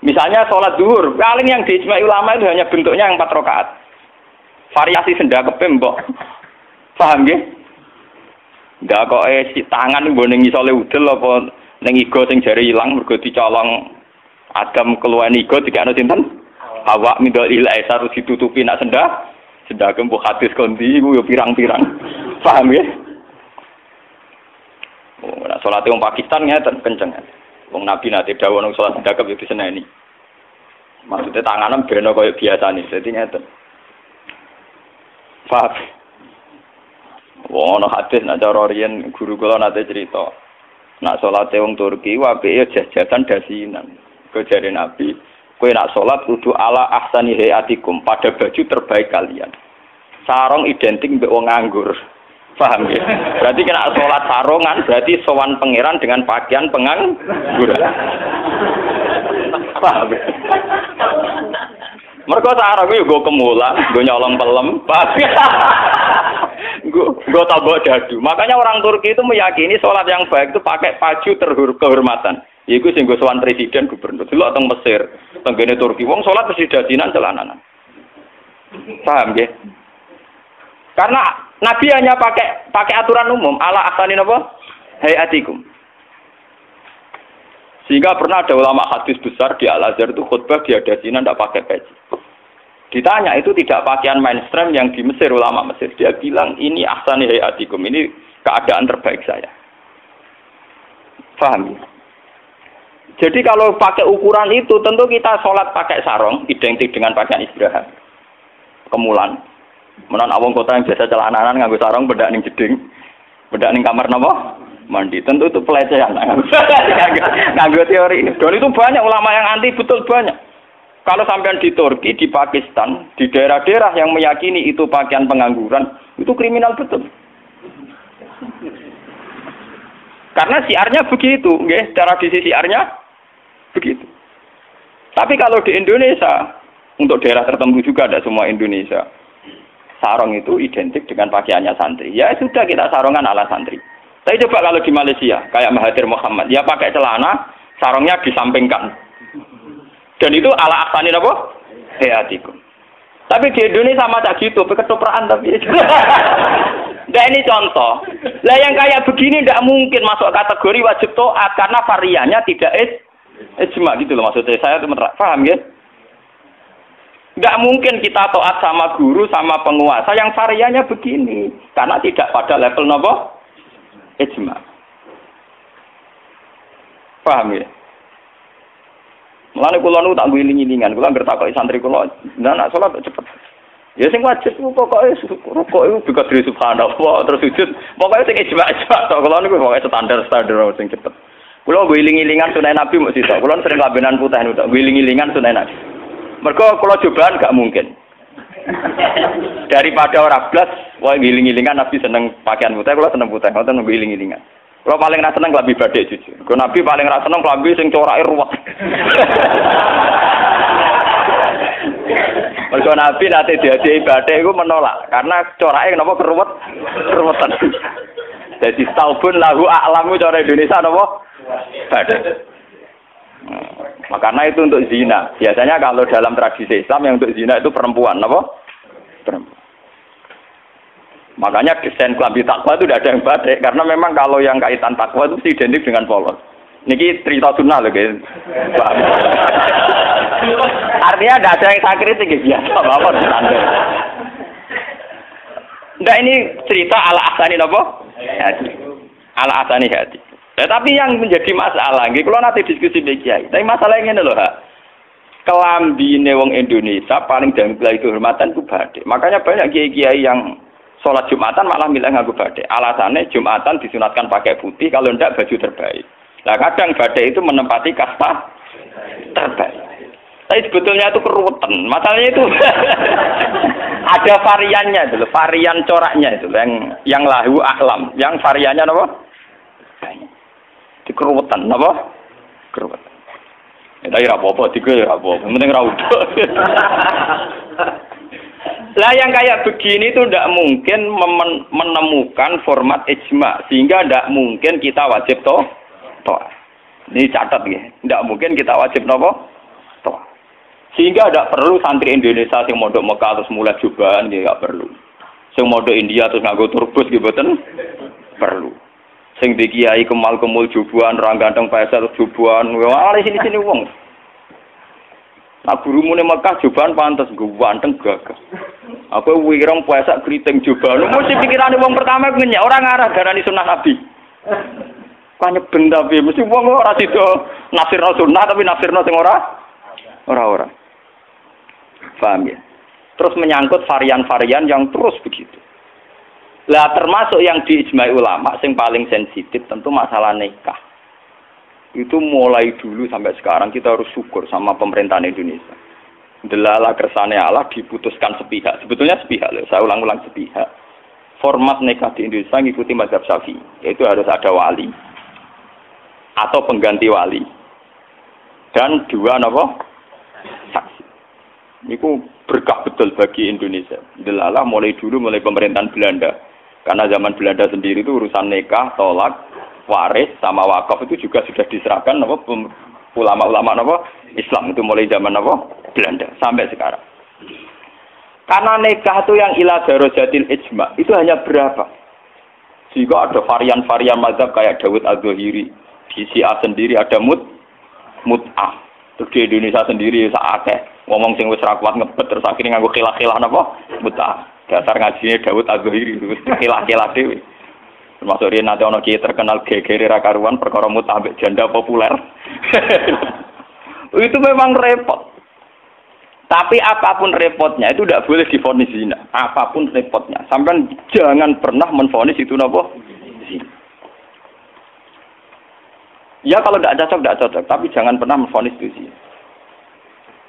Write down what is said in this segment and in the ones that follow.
Misalnya sholat zuhur, paling yang diijma'i ulama itu hanya bentuknya yang 4 rakaat. Variasi sendakepe mbok. Paham nggih? Ndak kok si tangan mbok ning isole udel apa ning iga sing jare ilang mergo dicolong Adam keluar iga dikane sinten? Hawa midal ilaisar ditutupi nak sendake mbok hadis kondi iku yo pirang-pirang. Paham nggih? Oh, nek salate wong Pakistan ngeten kenceng. Wong Nabi nate dawuh nang salat sedekap itu seneni. Maksudnya tanganem beno kaya biasane. Dadi ngeten. Paham. Wong ana hadis nek cara riyen guru kula nate cerita. Nak salate wong Turki apike jajasan dasinan. Kejare Nabi, kowe nak salat kudu ala ahsani hayatikum, pada baju terbaik kalian. Sarung identik mbek wong nganggur. Paham ya? Berarti kena sholat sarungan, berarti sowan pangeran dengan pakaian pengangguran. Paham ya? Mereka sarung itu gue kemulan, gue nyolong pelem. Paham ya? Gue tabok dadu. Makanya orang Turki itu meyakini sholat yang baik itu pakai baju kehormatan. Iku sing gue sowan presiden gubernur. Dulu teng Mesir, tenggene Turki. Wong sholat mesti dadinan celananan. Paham ya? Karena Nabi hanya pakai aturan umum ala ahsani napa hayatikum. Sehingga pernah ada ulama hadis besar di Al-Azhar itu khutbah dia dasinan tidak pakai peci. Ditanya itu tidak pakaian mainstream yang di Mesir, ulama Mesir. Dia bilang ini ahsani hayatikum, ini keadaan terbaik saya. Paham? Jadi kalau pakai ukuran itu tentu kita sholat pakai sarung identik dengan pakaian istirahat. Kemulan. Menan awong kota yang biasa celananan nganggo sarung bedak ning jeding. Bedak ning kamar napa? Mandi. Tentu itu pelecehan. Nganggo teori ini. Dan itu banyak ulama yang anti, betul banyak. Kalau sampean di Turki, di Pakistan, di daerah-daerah yang meyakini itu pakaian pengangguran, itu kriminal betul. Karena siarnya begitu, nggih, tradisi siarnya begitu. Tapi kalau di Indonesia, untuk daerah tertentu juga ada semua Indonesia. Sarung itu identik dengan pakaiannya santri. Ya sudah kita sarungan ala santri. Tapi coba kalau di Malaysia, kayak Mahathir Muhammad, dia pakai celana, sarungnya disampingkan. Dan itu ala ahsani apa? Hayatikum. Tapi di Indonesia sama tak gitu, ketoprak tapi. Nah ini contoh. Lah yang kayak begini tidak mungkin masuk kategori wajib taat karena variannya tidak ijma gitu loh maksudnya. Saya itu paham ya? Nggak mungkin kita taat sama guru, sama penguasa yang variannya begini. Karena tidak pada level nopo ijma. Paham ya? Mulane kula nu tak ngiling-ngilingan, kula ngertakoki santri kula, nak salat cepet. Ya sing wajib pokoke rukuk iku bikadri subhanallah terus sujud. Pokoke sing ijma-ijma tok kula niku pokoke standar-standar sing cepet. Kula ngiling-ngilingan sunah Nabi mesti tok. Kula sering labenan putih niku tok, ngiling-ngilingan sunah Nabi. Mereka kalau cobaan gak mungkin. Daripada orang blas, wah giling-gilingan Nabi seneng pakaian putih, kalau seneng putih, kalau seneng giling-gilingan. Kalau paling rasa seneng lebih badai jujur. Kalau Nabi paling rasa seneng lebih sing corak ruwet. Mereka Nabi nanti diadai badai itu menolak, karena coraknya kenapa keruwetan. Jadi taubun lahu a'lamu cara Indonesia kenapa badai. Karena itu untuk zina. Biasanya kalau dalam tradisi Islam yang untuk zina itu perempuan, apa? Perempuan. Makanya desain klambi takwa itu tidak ada yang badai. Karena memang kalau yang kaitan takwa itu identik dengan polos. Niki cerita sunnah loh guys. Artinya tidak ada yang saya kritik biasa. Apa standar. Nah ini cerita ala ahsani apa? Hati. Ala ahsani hati. Tapi yang menjadi masalah, kalau nanti diskusi kiai. Tapi masalahnya ini loh, kelambine wong Indonesia paling damai kehormatan itu badai. Makanya banyak kiai-kiai yang sholat Jumatan malah milih nganggo badai. Alasannya Jumatan disunatkan pakai putih, kalau tidak baju terbaik. Nah kadang badai itu menempati kasta terbaik. Tapi sebetulnya itu keruwetan. Masalahnya itu ada variannya itu, varian coraknya itu, yang lahu a'lam, yang variannya apa? Dikeruwetan, apa? Keruwetan. Tapi apa-apa, tiga ya apa-apa. Penting ra udah. Lah yang kayak begini itu tidak mungkin menemukan format ijma, sehingga tidak mungkin kita wajib toh. Ini catat ya. Tidak mungkin kita wajib nopo. Sehingga tidak perlu santri Indonesia yang mondok Mekah terus mulai jubahan, nggak perlu. Sing mondok India terus nganggo turbus gitu boten perlu. Sing di kiai kemal-kemul jubuhan, orang ganteng Faisal jubuhan, wah sini wong. Nah gurumu ning Mekah jubahan pantes ganteng gagah. Aku wirang puasa keriting jubahan. Mesti pikirane wong pertama ngenyek ora ngarah darani sunah Nabi. Kanya benda piye mesti wong ora sida nafsirno sunah tapi nafsirno sing ora. Paham ya? Terus menyangkut varian-varian yang terus begitu. Lah termasuk yang diijma'i ulama yang paling sensitif tentu masalah nikah. Itu mulai dulu sampai sekarang kita harus syukur sama pemerintahan Indonesia. Delala kersane Allah diputuskan sepihak. Sebetulnya sepihak loh, saya ulang-ulang sepihak. Format nikah di Indonesia ngikuti mazhab Syafi'i, yaitu harus ada wali atau pengganti wali. Dan dua saksi. Itu berkah betul bagi Indonesia. Delala mulai pemerintahan Belanda. Karena zaman Belanda sendiri itu urusan nikah, tolak, waris, sama wakaf itu juga sudah diserahkan ulama-ulama Islam itu mulai zaman Belanda sampai sekarang. Karena nikah itu yang ila darajatil ijma itu hanya berapa? Jika ada varian-varian mazhab kayak Dawud Az-Zahiri, di Syiah sendiri ada mut'ah. Terus di Indonesia sendiri saatnya ngomong sing wis ra kuat ngebet terus akhirnya nganggo khilah-khilah mut'ah. Dasar ngajine Dawud Az-Zahiri khilah-khilah dhewe. Termasuk dia nanti ono kiai terkenal gegere ra karuan perkara mut'ah ambek janda populer. Itu memang repot. Tapi apapun repotnya itu tidak boleh divonis zina. Apapun repotnya, sampai jangan pernah menvonis itu zina. Ya kalau tidak cocok, tapi jangan pernah menvonis itu zina.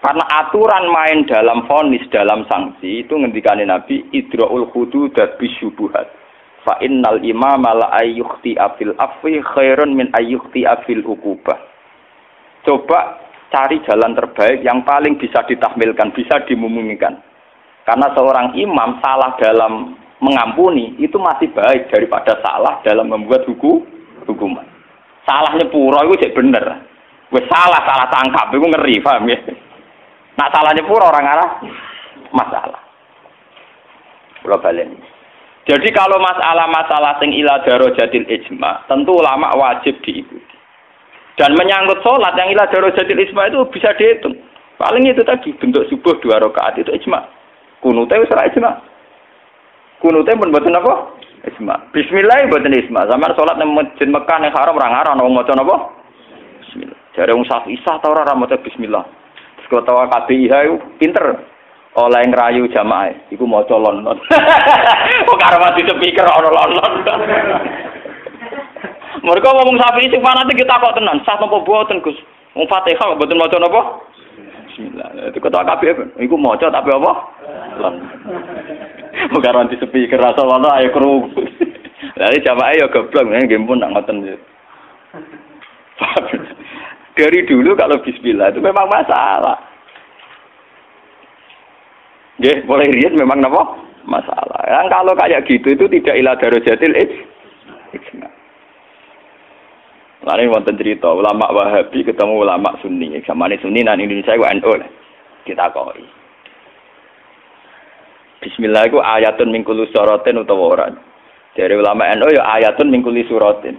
Karena aturan main dalam vonis, dalam sanksi itu ngendikane Nabi idraul hudud bisyubuhat. Fa innal imama la ayyukhti afil afwi khairun min ayyukhti afil uqubah. Coba cari jalan terbaik yang paling bisa ditahmilkan, bisa dimumungkan. Karena seorang imam salah dalam mengampuni itu masih baik daripada salah dalam membuat hukuman. Salahnya pura itu cek bener. Wes salah tangkap itu ngeri, paham ya? Nak salahnya pura orang arah masalah. Pulau balen. Jadi kalau masalah-masalah sing ila darajatil ijma, tentu ulama wajib diikuti. Dan menyangkut sholat yang ila darajatil ijma itu bisa dihitung. Paling itu tadi bentuk subuh 2 rakaat itu ijma. Kunute wis ora ijma. Kunute pun mboten apa? Ijma. Bismillah mboten ijma. Sampeyan sholat nang Masjid Mekah ning haram ora ngarang wong maca napa? Bismillah. Jare wong Syafi'i ta ora maca bismillah. Terus kota KBIH itu pinter. Oleh ngrayu jamaah iku maca lon-lon. Kok karo mati speaker ana lon-lon. Mereka ngomong sapi sing fanatik kita kok tenan, sah napa boten Gus? Wong Fatihah kok boten maca napa? Bismillah. Itu kata kabeh iku maca tapi apa? Lon. Kok anti speaker rasa ana ayo krungu. Lah jamaah ya goblok nggih pun nak ngoten. Dari dulu kalau bismillah itu memang masalah. Nggih, boleh riyen memang napa? Masalah. Yang kalau kayak gitu itu tidak ila darajatil ijma. Lalu wonten cerita ulama Wahabi ketemu ulama Sunni. Zamane Sunni nang Indonesia ku NU lah. Kita koi. Bismillah iku ayatun min kulli suratin utawa ora. Dari ulama NU ya ayatun min kulli suratin.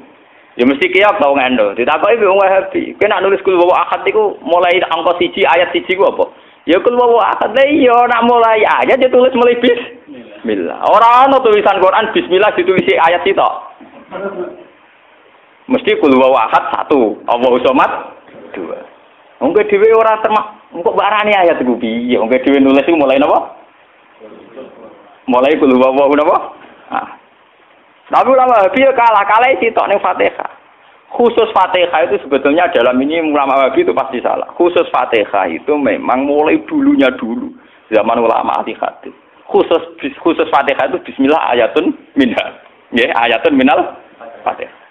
Ya mesti kiyak tau NU. Ditakoki wong Wahabi. Kowe nak nulis kul wa ahad iku mulai angka 1 ayat 1 ku apa? Ya kul wa ahad iya nak mulai ayat ya tulis mulai bismillah. Ora ana tulisan Quran bismillah ditulis ayat sitok. Mesti kul wa ahad 1, Allahu somad 2. Wong dhewe ora termak engko barane ayat iku piye? Wong dhewe nulis iku mulai napa? Mulai kul wa napa? Ah. Tapi ulama Wahabi kalah sitok ning Fatihah. Khusus Fatihah itu sebetulnya dalam ini ulama Wahabi itu pasti salah. Khusus Fatihah itu memang mulai dulunya dulu zaman ulama ahli hadis. Khusus Fatihah itu bismillah ayatun minha. Ya, ayatun minal Fatihah.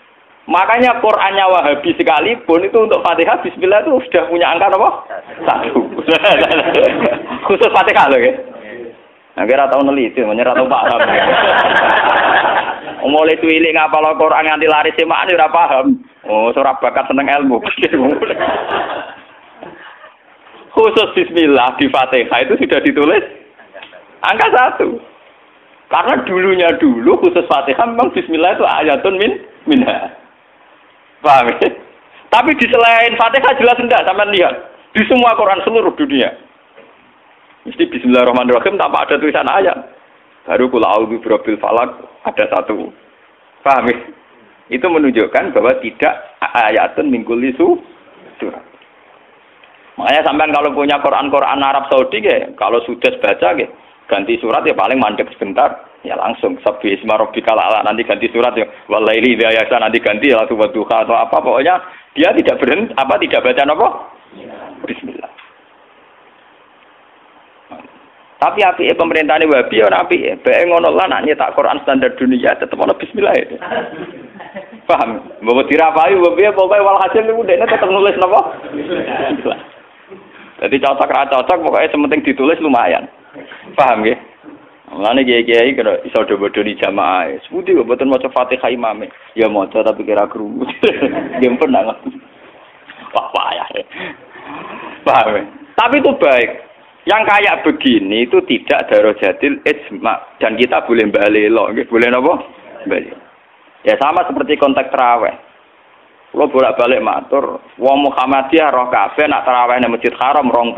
Makanya Qur'annya Wahabi sekalipun itu untuk Fatihah bismillah itu sudah punya angka apa? 1. Khusus Fatihah loh ya. Nah, kira tahu neliti, menyerah tahu paham. Mulai tuilik ngapal Al-Qur'an nganti laris semakne ora paham. Oh, ora bakat seneng ilmu. khusus bismillah di Fatihah itu sudah ditulis angka 1. Karena dulu khusus Fatihah memang bismillah itu ayatun minha. Paham ya? Tapi di selain Fatihah jelas enggak, sampean lihat. Di semua Quran seluruh dunia. Mesti bismillahirrahmanirrahim tanpa ada tulisan ayat. Baru kul a'udzu birabbil falaq ada 1. Paham ya? Itu menunjukkan bahwa tidak ayatun min kulli surat. Makanya sampean kalau punya Quran Arab Saudi kalau sudah baca ganti surat ya paling mandek sebentar, ya langsung sabbi isma rabbikal a'la, nanti ganti surat ya walaili idza yasa, nanti ganti langsung wadduha atau apa, pokoknya dia tidak tidak baca apa? Bismillah. Tapi api pemerintahane Wahabi ora apik, bae ngono lah nak nyetak Quran standar dunia tetep ana bismillah. Paham? Mbok dirapahi piye pokoke walhasil niku dekne tetep nulis napa? Bismillah. Jadi cocok pokoknya sementing ditulis lumayan. Paham ya? Mulane kiai-kiai kira iso do-bodoni jamaah. Sepundi kok mboten maca Fatihah imame. Ya maca tapi kira krungu. Nggih pernah. Wah payah. Paham ya? Tapi itu baik. Yang kayak begini itu tidak darajatil ijma dan kita boleh balelo, nggih boleh napa? Balelo. Ya sama seperti konteks tarawih. Kalau bolak-balik matur, wong Muhammadiyah roh kabeh nak tarawih nang Masjid Haram 20.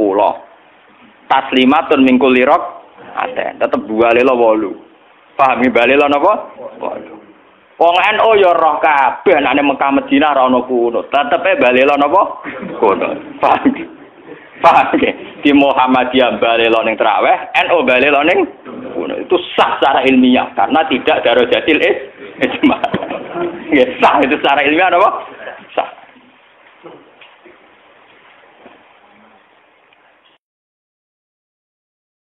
Taslimatun min kulli rak'atain. Tetep balelo 8. Paham iki balelo napa? 8. Wong NU ya roh kabeh nek nang Mekah Madinah ora ono kunut. Tetepe balelo napa? Kunut. Paham. Paham iki? Di Muhammadiyah balelo ning tarawih, NU balelo ning kunut. Itu sah secara ilmiah karena tidak darajatil ijma. Ya sah itu secara ilmiah napa?